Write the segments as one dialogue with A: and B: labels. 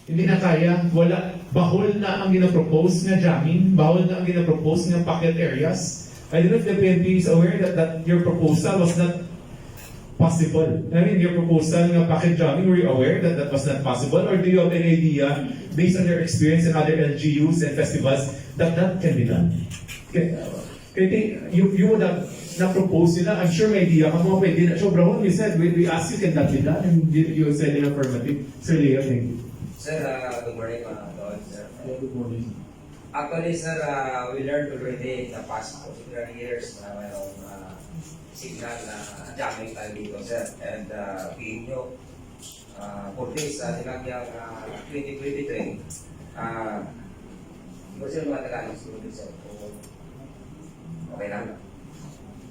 A: Hindi na kaya, wala, bahol na ang ginapropose nga jamming, bahol na ang ginapropose nga pocket areas. I don't know if the PNP is aware that your proposal was not possible. I mean, your proposal nga pocket jamming, were you aware that was not possible? Or do you have any idea, based on your experience in other LGUs and festivals, that can be done? You would have na-propose nila, I'm sure may idea ka mo, pwede na. So, Brahon, you said, we asked you, can that be done? And you said in affirmative. Sir Leo, thank you.
B: Sir, good morning mga Don, sir.
A: Yeah, good morning.
B: Actually, sir, we learned already in the past particular years na mayroong signal na jamming tayo dito, sir. And pihin nyo, for this, Dinagyang 2023, hindi ko sila mga Tagalog siguro, sir. Okay lang.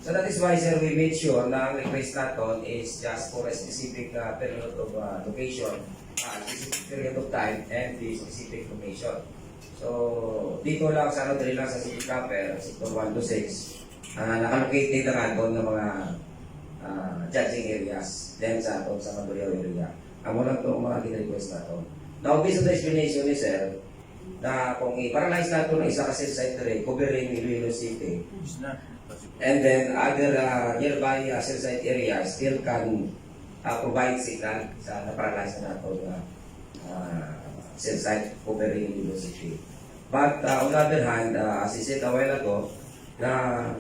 B: So that is why, sir, we made sure na ang request natin is just for a specific period of location, specific period of time, and the specific location. So, dito lang sa ano, dali lang sa City Councilor, sector 1 to 6, nakalocate na nga doon ng mga judging areas, then sa aton sa Mandurriao area. Amo lang itong mga gina-request natin. Now, based on the explanation ni sir, na kung i-paralyze natin ng isa kasi site rin, covering Iloilo City, and then other nearby cell site areas still can provide signal sa na-paralyze na natin cell site covering Iloilo City. But on the other hand, as I said a while ago, na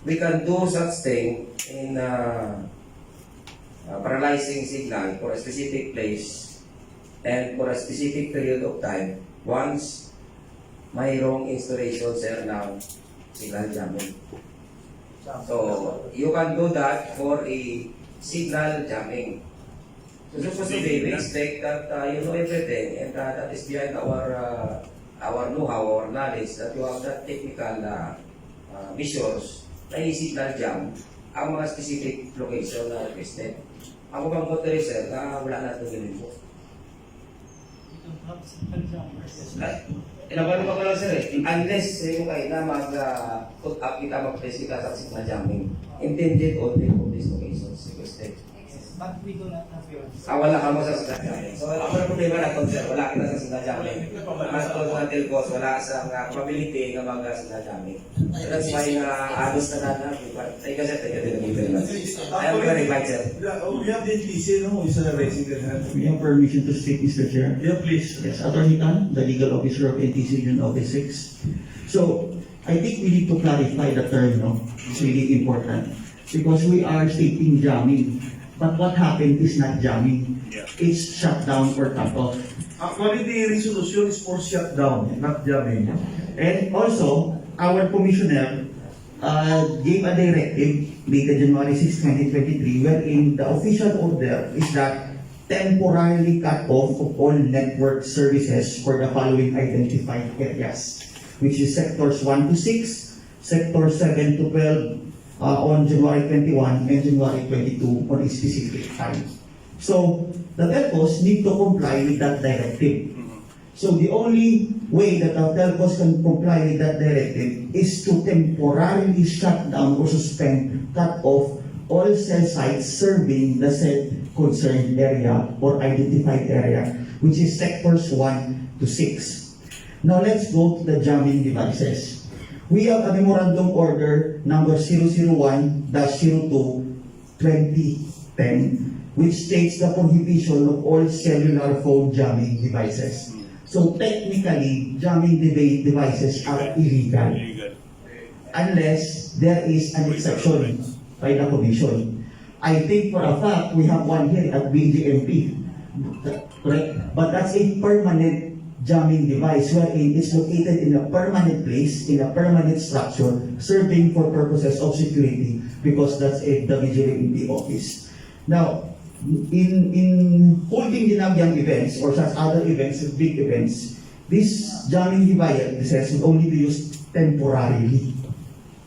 B: we can do such thing in paralyzing signal for a specific place and for a specific period of time once mayroong installation, sir, ng signal jamming. So, you can do that for a signal jamming. So, supposed to be, we expect that you know everything, and that is behind our know-how, our knowledge, that you have that technical measures na i-signal jam ang mga specific location na requested. Ako bang motor, sir, na wala na itong ganun po. Inabalan ko lang, sir, unless yung kayo na mag-put up kita, mag-place kita sa signal jamming, intended only for these locations requested.
C: But we do not have your
B: Wala ka mo sa signal jamming. So, ako na problema na sir, wala kita sa signal jamming. Mas to sa telcos, wala sa probability ng mga signal jamming. So, that's why agos na na. Thank you, sir. Thank you very much. I am very glad, sir.
D: We have the NTC, no? Isa na raising the hand.
E: We have permission to speak, Mr. Chair.
D: Yeah, please.
E: Yes, Attorney Tan, the legal officer of NTC Union Office 6. So, I think we need to clarify the term, no? It's really important. Because we are stating jamming. But what happened is not jamming. It's shutdown or cut off.
D: Actually, the resolution is for shutdown, not jamming.
E: And also, our commissioner gave a directive dated January 6, 2023, wherein the official order is that temporarily cut off of all network services for the following identified areas, which is sectors 1 to 6, sectors 7 to 12, on January 21 and January 22 on a specific time. So, the telcos need to comply with that directive. So, the only way that the telcos can comply with that directive is to temporarily shut down or suspend, cut off all cell sites serving the said concerned area or identified area, which is sectors 1 to 6. Now, let's go to the jamming devices. We have a memorandum order number 001-02-2010, which states the prohibition of all cellular phone jamming devices. So technically, jamming devices are illegal unless there is an exception by the Commission. I think for a fact we have one here at BGMP, correct? But that's a permanent jamming device wherein it's located in a permanent place, in a permanent structure, serving for purposes of security because that's the vigilante office. Now, in holding Dinagyang events or such other events, big events, this jamming devices will only be used temporarily.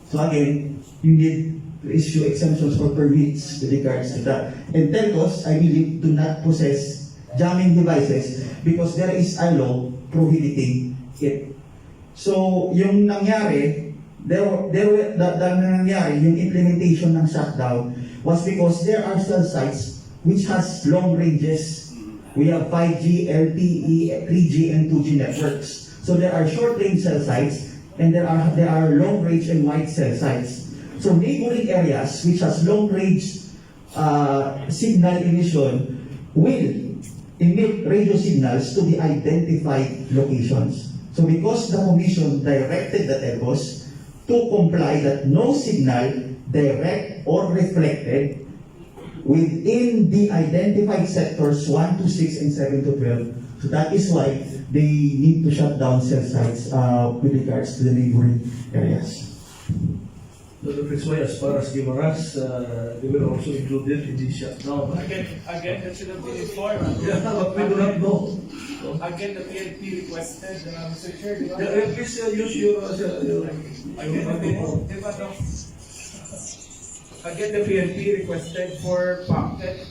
E: So again, you need to issue exemptions for permits with regards to that. And telcos, I believe, do not possess jamming devices because there is a law prohibiting it. So, yung nangyari, yung implementation ng shutdown was because there are cell sites which has long ranges We have 5G, LTE, 3G, and 2G networks. So there are short-range cell sites, and there are long-range and wide cell sites. So neighboring areas which has long-range signal emission will emit radio signals to the identified locations. So because the Commission directed the telcos to comply that no signal, direct or reflected, within the identified sectors 1 to 6 and 7 to 12. So that is why they need to shut down cell sites with regards to the neighboring areas.
D: So that is why, as far as Guimaras, they were also included in the shutdown.
A: Again, that should have been informed.
D: Yeah, but we do not know.
A: Again, the PNP requested, Mr. Chair, di ba?
D: Yeah, please use your
A: Again, the PNP requested for pocket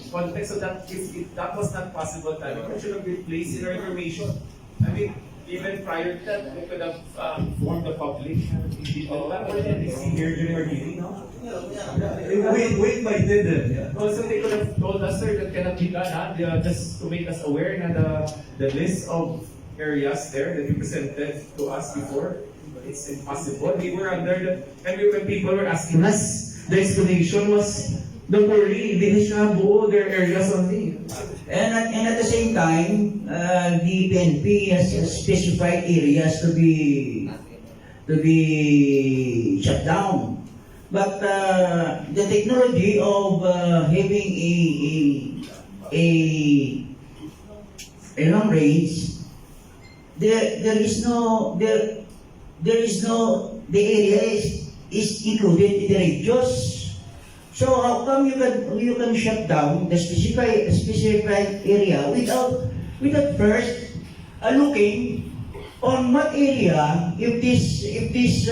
A: context, so that if that was not possible, it should have been placed in our information. I mean, even prior to that, we could have informed the public. That was here during our meeting, no?
D: we invited them. Yeah.
A: Also, they could have told us, sir, that cannot be done, just to make us aware na the list of areas there that you presented to us before. It's impossible. We were under the, and when people were asking us, the explanation was, don't worry, hindi siya buo, there are areas only.
F: And at the same time, the PNP has specified areas to be shut down. But the technology of having a long range, the area is included in the radius. So how come you can shut down the specified area without first looking on what area if this